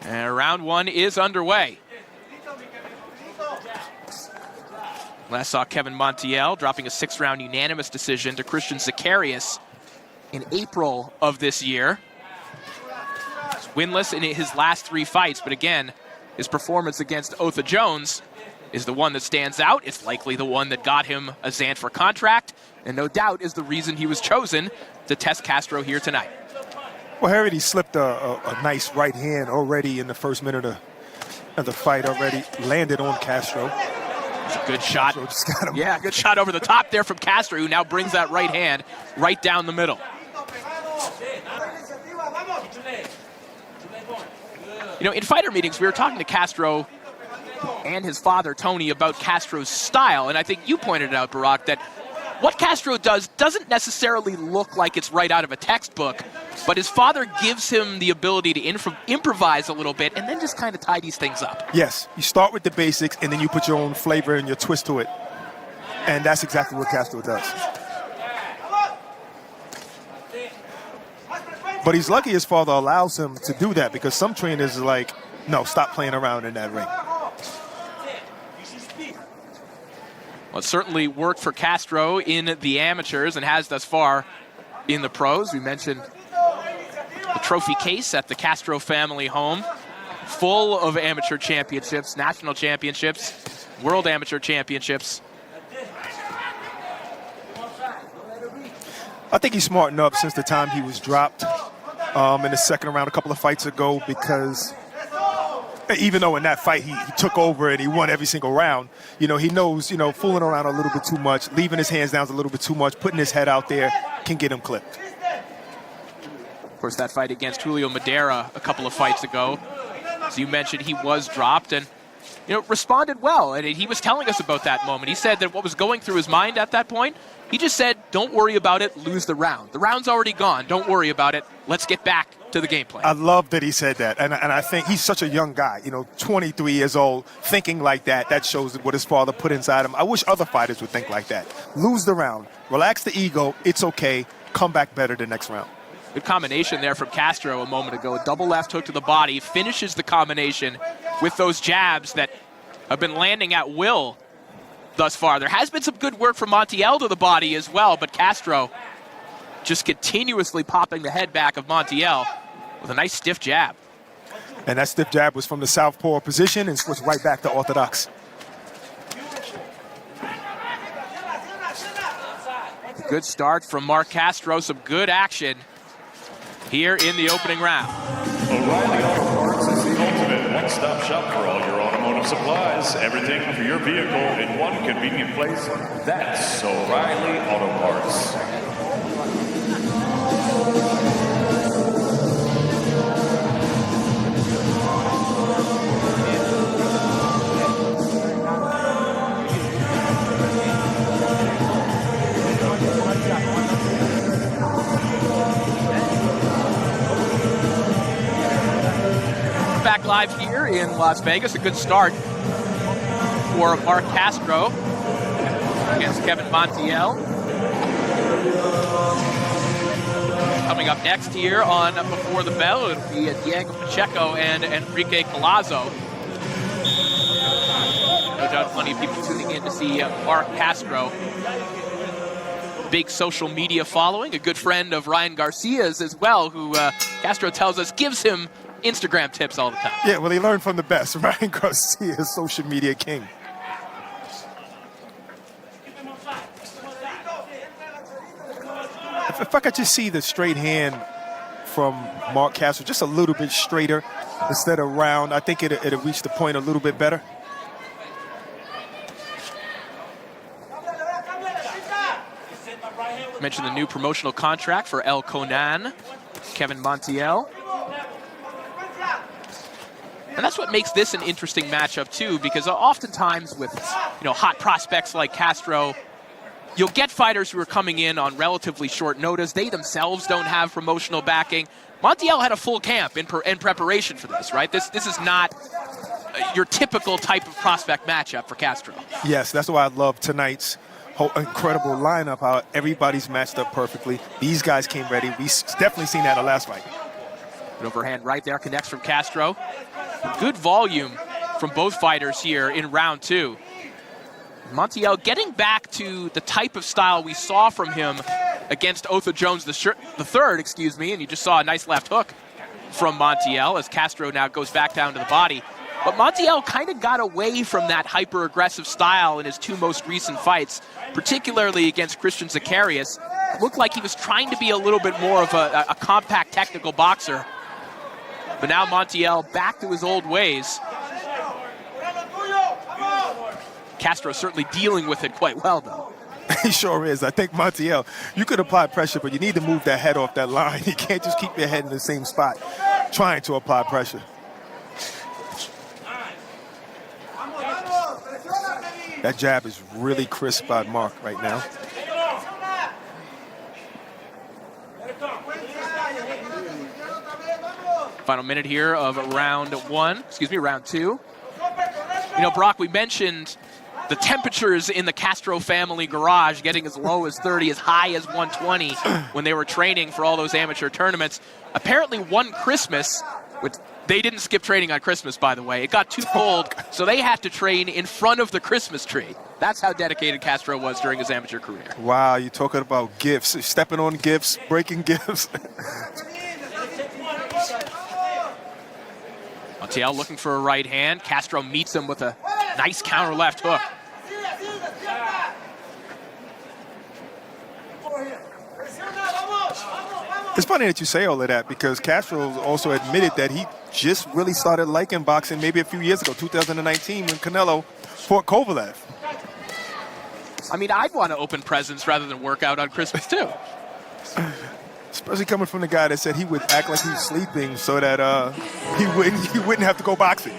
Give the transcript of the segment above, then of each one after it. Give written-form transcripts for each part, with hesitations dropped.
And round one is underway. Last saw Kevin Montiel dropping a 6-round unanimous decision to Christian Zacharias in April of this year. He's winless in his last 3 fights, but again, his performance against Otha Jones is the one that stands out. It's likely the one that got him a Xanfer contract, and no doubt is the reason he was chosen to test Castro here tonight. Well, Harry slipped a nice right hand already in the first minute of the fight already. Landed on Castro. It's a good shot. Just got him. Yeah, good shot over the top there from Castro, who now brings that right hand right down the middle. You know, in fighter meetings, we were talking to Castro and his father, Tony, about Castro's style. And I think you pointed out, Barack, that what Castro does doesn't necessarily look like it's right out of a textbook, but his father gives him the ability to improvise a little bit and then just kind of tie these things up. Yes, you start with the basics and then you put your own flavor and your twist to it. And that's exactly what Castro does. But he's lucky his father allows him to do that, because some trainers are like, no, stop playing around in that ring. Well, it certainly worked for Castro in the amateurs and has thus far in the pros. We mentioned the trophy case at the Castro family home, full of amateur championships, national championships, world amateur championships. I think he's smartened up since the time he was dropped in the second round a couple of fights ago, because even though in that fight he took over and he won every single round, you know, he knows, you know, fooling around a little bit too much, leaving his hands down a little bit too much, putting his head out there can get him clipped. Of course, that fight against Julio Madera a couple of fights ago, as you mentioned, he was dropped and, you know, responded well. And he was telling us about that moment. He said that what was going through his mind at that point, he just said, don't worry about it, lose the round. The round's already gone. Don't worry about it. Let's get back to the game plan. I love that he said that. And I think he's such a young guy, you know, 23 years old, thinking like that. That shows what his father put inside him. I wish other fighters would think like that. Lose the round. Relax the ego. It's okay. Come back better the next round. Good combination there from Castro a moment ago. A double left hook to the body. Finishes the combination with those jabs that have been landing at will thus far. There has been some good work from Montiel to the body as well, but Castro just continuously popping the head back of Montiel with a nice stiff jab. And that stiff jab was from the southpaw position and switched right back to orthodox. Good start from Marc Castro. Some good action here in the opening round. O'Reilly Auto Parts is the ultimate one-stop shop for all your automotive supplies. Everything for your vehicle in one convenient place. That's O'Reilly Auto Parts. Back live here in Las Vegas. A good start for Marc Castro against Kevin Montiel. Coming up next here on Before the Bell, it'll be Diego Pacheco and Enrique Collazo. No doubt plenty of people tuning in to see Marc Castro. Big social media following, a good friend of Ryan Garcia's as well, who Castro tells us gives him Instagram tips all the time. Yeah, well, he learned from the best. Ryan Garcia, social media king. If I could just see the straight hand from Marc Castro, just a little bit straighter instead of round, I think it'll reach the point a little bit better. I mentioned the new promotional contract for El Conan, Kevin Montiel. And that's what makes this an interesting matchup too, because oftentimes with, you know, hot prospects like Castro, you'll get fighters who are coming in on relatively short notice. They themselves don't have promotional backing. Montiel had a full camp in preparation for this, right? This is not your typical type of prospect matchup for Castro. Yes, that's why I love tonight's whole incredible lineup, how everybody's matched up perfectly. These guys came ready. We definitely seen that in the last fight. An overhand right there connects from Castro. Good volume from both fighters here in round 2. Montiel getting back to the type of style we saw from him against Otha Jones the third, and you just saw a nice left hook from Montiel as Castro now goes back down to the body. But Montiel kind of got away from that hyper-aggressive style in his 2 most recent fights, particularly against Christian Zacharias. It looked like he was trying to be a little bit more of a compact technical boxer. But now Montiel back to his old ways. Castro certainly dealing with it quite well, though. He sure is. I think Montiel, you could apply pressure, but you need to move that head off that line. You can't just keep your head in the same spot trying to apply pressure. That jab is really crisp by Marc right now. Final minute here of round 2. You know, Brock, we mentioned the temperatures in the Castro family garage getting as low as 30, as high as 120 when they were training for all those amateur tournaments. Apparently one Christmas, which they didn't skip training on Christmas, by the way. It got too cold, so they had to train in front of the Christmas tree. That's how dedicated Castro was during his amateur career. Wow, you're talking about gifts, stepping on gifts, breaking gifts. Montiel looking for a right hand. Castro meets him with a nice counter left hook. It's funny that you say all of that because Castro also admitted that he just really started liking boxing maybe a few years ago, 2019, when Canelo fought Kovalev. I mean, I'd want to open presents rather than work out on Christmas, too. Especially coming from the guy that said he would act like he was sleeping so that he wouldn't have to go boxing.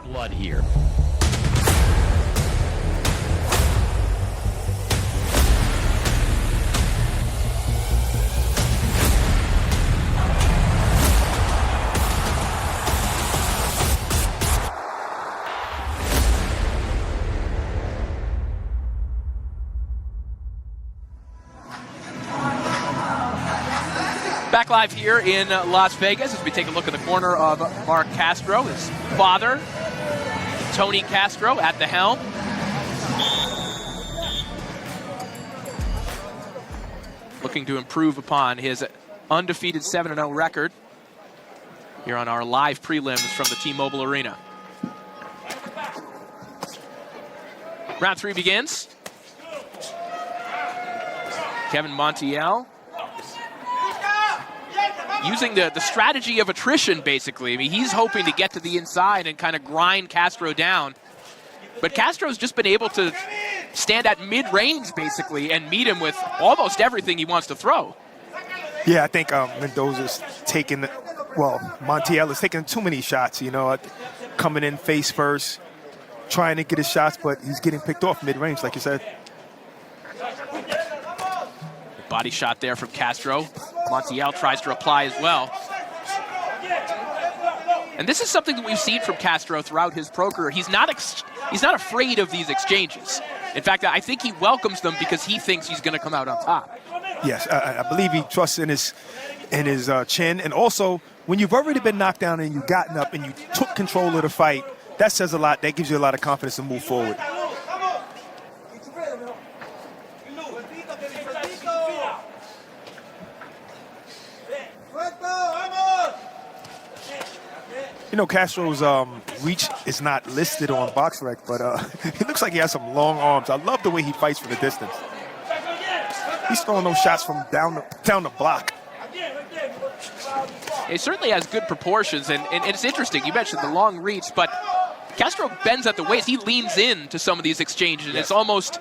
Blood here. Back live here in Las Vegas as we take a look in the corner of Marc Castro, his father, Tony Castro, at the helm. Looking to improve upon his undefeated 7-0 record here on our live prelims from the T-Mobile Arena. Round 3 begins. Kevin Montiel using the strategy of attrition, basically. I mean, he's hoping to get to the inside and kind of grind Castro down. But Castro's just been able to stand at mid-range, basically, and meet him with almost everything he wants to throw. Yeah, I think Mendoza's taking, Montiel is taking too many shots, you know, coming in face first, trying to get his shots, but he's getting picked off mid-range, like you said. Body shot there from Castro. Montiel tries to reply as well. And this is something that we've seen from Castro throughout his pro career. He's not afraid of these exchanges. In fact, I think he welcomes them because he thinks he's going to come out on top. Yes, I believe he trusts in his chin. And also, when you've already been knocked down and you've gotten up and you took control of the fight, that says a lot. That gives you a lot of confidence to move forward. You know, Castro's reach is not listed on BoxRec, but he looks like he has some long arms. I love the way he fights from the distance. He's throwing those shots from down the block. He certainly has good proportions, and it's interesting. You mentioned the long reach, but Castro bends at the waist. He leans in to some of these exchanges, and it's almost,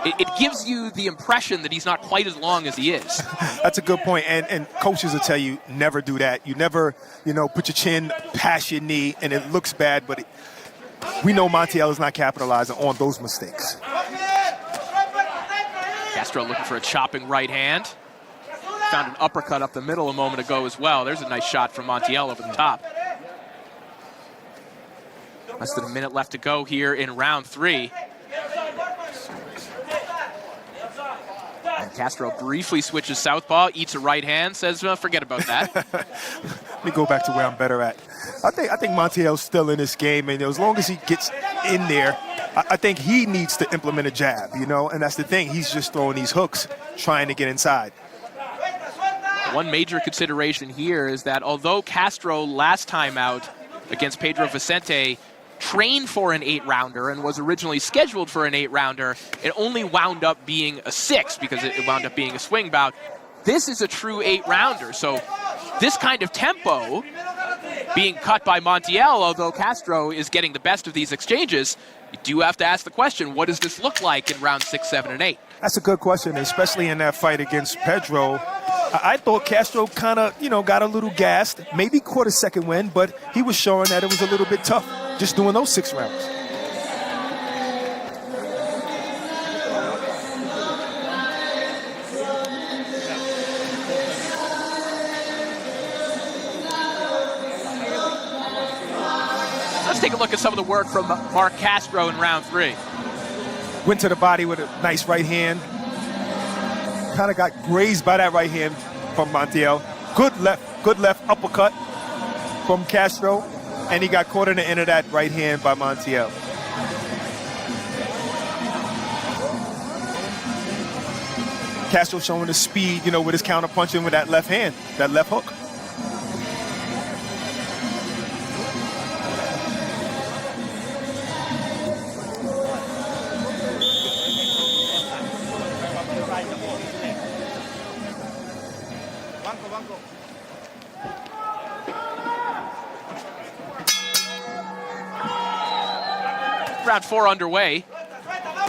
it gives you the impression that he's not quite as long as he is. That's a good point, and coaches will tell you never do that. You never, put your chin past your knee, and it looks bad, but we know Montiel is not capitalizing on those mistakes. Castro looking for a chopping right hand. Found an uppercut up the middle a moment ago as well. There's a nice shot from Montiel over the top. Less than a minute left to go here in round 3. And Castro briefly switches southpaw, eats a right hand, says, well, forget about that. Let me go back to where I'm better at. I think Montiel's still in this game, and as long as he gets in there, I think he needs to implement a jab, you know, and that's the thing. He's just throwing these hooks, trying to get inside. One major consideration here is that although Castro last time out against Pedro Vicente trained for an 8-rounder and was originally scheduled for an 8-rounder, it only wound up being a 6 because it wound up being a swing bout. This is a true 8-rounder, so this kind of tempo being cut by Montiel, although Castro is getting the best of these exchanges, you do have to ask the question, what does this look like in round 6, 7, and 8? That's a good question, especially in that fight against Pedro. I thought Castro kind of, got a little gassed, maybe caught a second win, but he was showing that it was a little bit tough just doing those 6 rounds. Let's take a look at some of the work from Marc Castro in round 3. Went to the body with a nice right hand. Kind of got grazed by that right hand from Montiel. Good left uppercut from Castro, and he got caught in the end of that right hand by Montiel. Castro showing the speed, with his counter punching with that left hand, that left hook. Round 4 underway.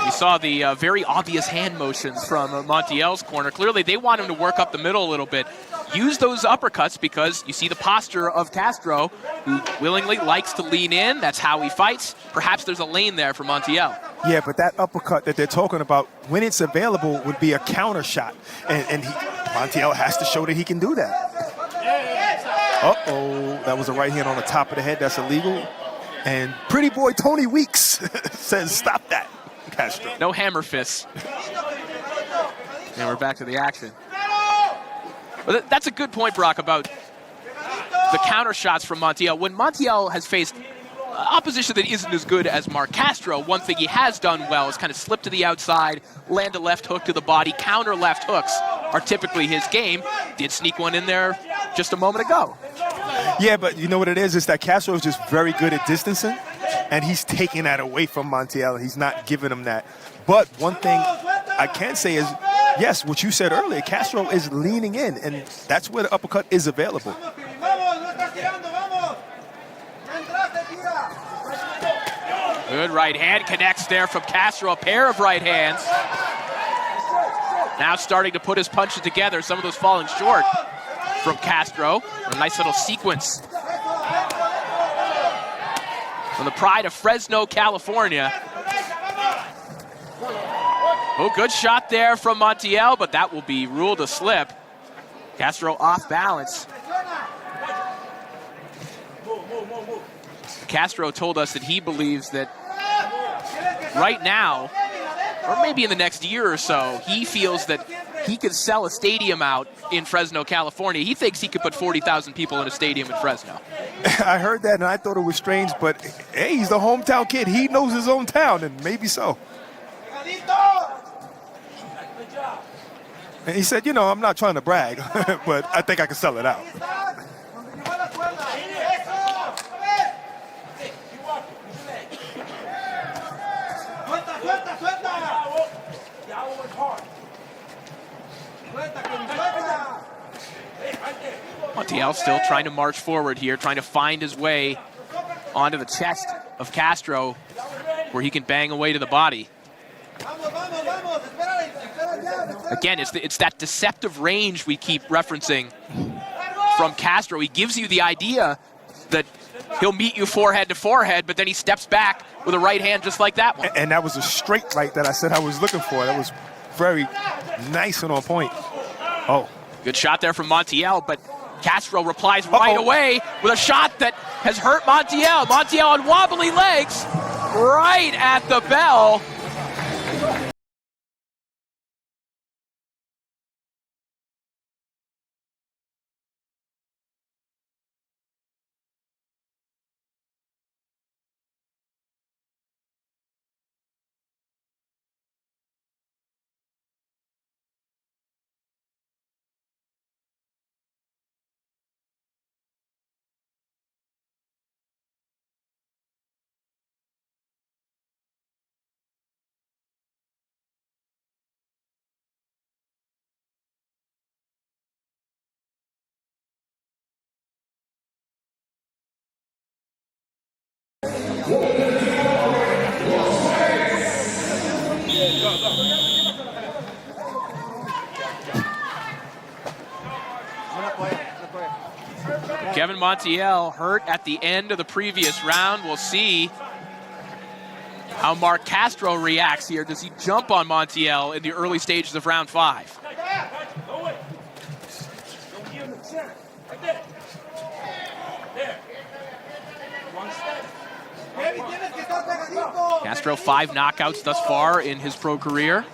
We saw the very obvious hand motions from Montiel's corner. Clearly, they want him to work up the middle a little bit. Use those uppercuts because you see the posture of Castro, who willingly likes to lean in. That's how he fights. Perhaps there's a lane there for Montiel. Yeah, but that uppercut that they're talking about, when it's available, would be a counter shot. And Montiel has to show that he can do that. Uh-oh, that was a right hand on the top of the head. That's illegal. And pretty boy Tony Weeks says, stop that, Castro. No hammer fists. And we're back to the action. But that's a good point, Brock, about the counter shots from Montiel. When Montiel has faced opposition that isn't as good as Marc Castro, one thing he has done well is kind of slip to the outside, land a left hook to the body. Counter left hooks are typically his game. Did sneak one in there just a moment ago. Yeah, but you know what it is? It's that Castro is just very good at distancing, and he's taking that away from Montiel. He's not giving him that. But one thing I can say is, yes, what you said earlier, Castro is leaning in, and that's where the uppercut is available. Good right hand connects there from Castro, a pair of right hands. Now starting to put his punches together, some of those falling short from Castro. A nice little sequence from the pride of Fresno, California. Oh, good shot there from Montiel, but that will be ruled a slip. Castro off balance. Castro told us that he believes that right now, or maybe in the next year or so, he feels that he could sell a stadium out in Fresno, California. He thinks he could put 40,000 people in a stadium in Fresno. I heard that, and I thought it was strange, but hey, he's the hometown kid. He knows his own town, and maybe so. And he said, I'm not trying to brag, but I think I can sell it out. Montiel still trying to march forward here, trying to find his way onto the chest of Castro where he can bang away to the body. Again, it's that deceptive range we keep referencing from Castro. He gives you the idea that he'll meet you forehead to forehead, but then he steps back with a right hand just like that one. And that was a straight right that I said I was looking for. That was very nice and on point. Oh. Good shot there from Montiel, but Castro replies right away with a shot that has hurt Montiel. Montiel on wobbly legs, right at the bell. Kevin Montiel hurt at the end of the previous round. We'll see how Marc Castro reacts here. Does he jump on Montiel in the early stages of round 5? Castro 5 knockouts thus far in his pro career.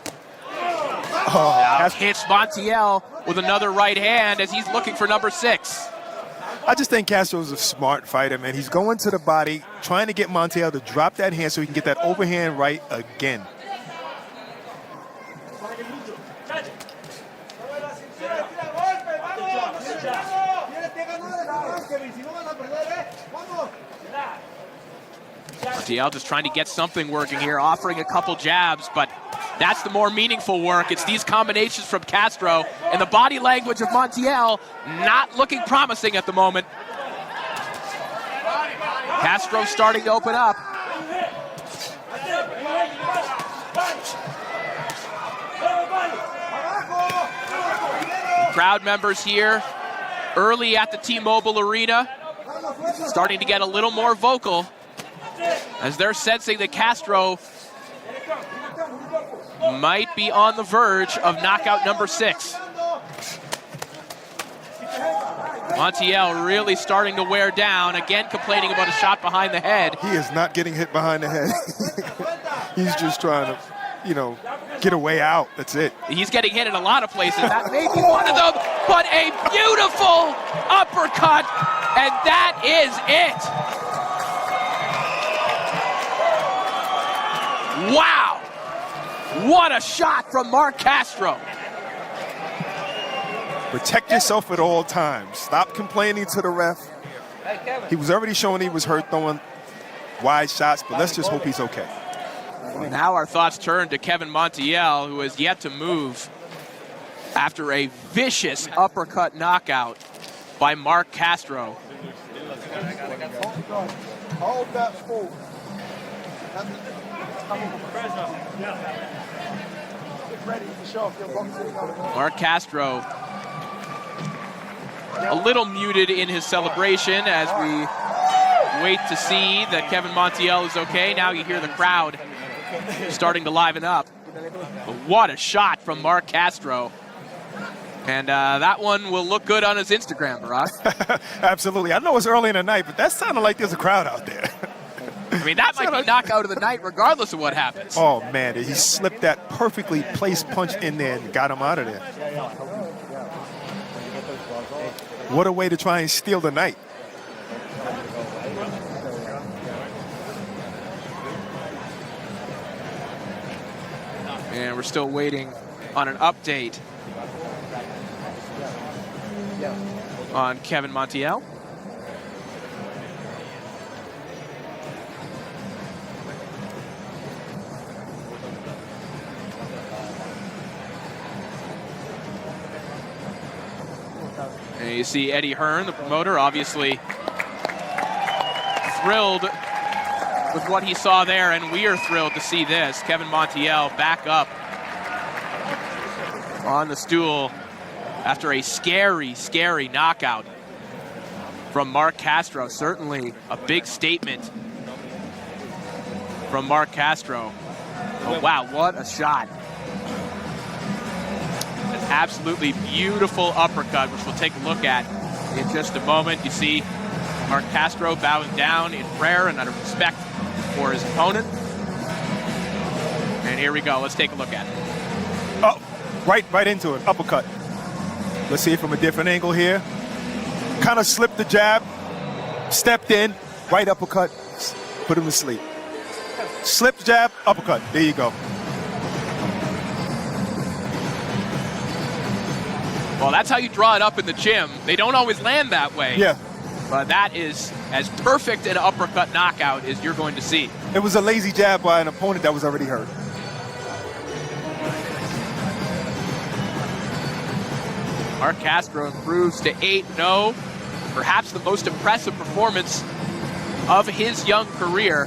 Now hits Montiel with another right hand as he's looking for number 6. I just think Castro's a smart fighter, man. He's going to the body, trying to get Montiel to drop that hand so he can get that overhand right again. Montiel just trying to get something working here, offering a couple jabs, but that's the more meaningful work. It's these combinations from Castro, and the body language of Montiel not looking promising at the moment. Castro starting to open up. Crowd members here early at the T-Mobile Arena starting to get a little more vocal as they're sensing that Castro might be on the verge of knockout number 6. Montiel really starting to wear down, again complaining about a shot behind the head. He is not getting hit behind the head. He's just trying to, get a way out. That's it. He's getting hit in a lot of places. That may be one of them, but a beautiful uppercut, and that is it. Wow. What a shot from Marc Castro. Protect yourself at all times. Stop complaining to the ref. He was already showing he was hurt throwing wide shots, but let's just hope he's okay. Now our thoughts turn to Kevin Montiel, who has yet to move after a vicious uppercut knockout by Marc Castro. Marc Castro a little muted in his celebration as we wait to see that Kevin Montiel is okay. Now you hear the crowd starting to liven up. But what a shot from Marc Castro. And that one will look good on his Instagram, Barack. Absolutely. I know it's early in the night, but that sounded like there's a crowd out there. I mean, that might be knockout of the night regardless of what happens. Oh, man. He slipped that perfectly placed punch in there and got him out of there. What a way to try and steal the night. And we're still waiting on an update on Kevin Montiel. And you see Eddie Hearn, the promoter, obviously thrilled with what he saw there, and we are thrilled to see this. Kevin Montiel back up on the stool after a scary, scary knockout from Marc Castro. Certainly a big statement from Marc Castro. Oh, wow, what a shot. An absolutely beautiful uppercut, which we'll take a look at in just a moment. You see Marc Castro bowing down in prayer and out of respect for his opponent. And here we go. Let's take a look at it. Oh, right into it. Uppercut. Let's see it from a different angle here. Kind of slipped the jab, stepped in, right uppercut, put him to sleep. Slipped jab, uppercut. There you go. Well, that's how you draw it up in the gym. They don't always land that way. Yeah. But that is as perfect an uppercut knockout as you're going to see. It was a lazy jab by an opponent that was already hurt. Marc Castro improves to 8-0. Perhaps the most impressive performance of his young career.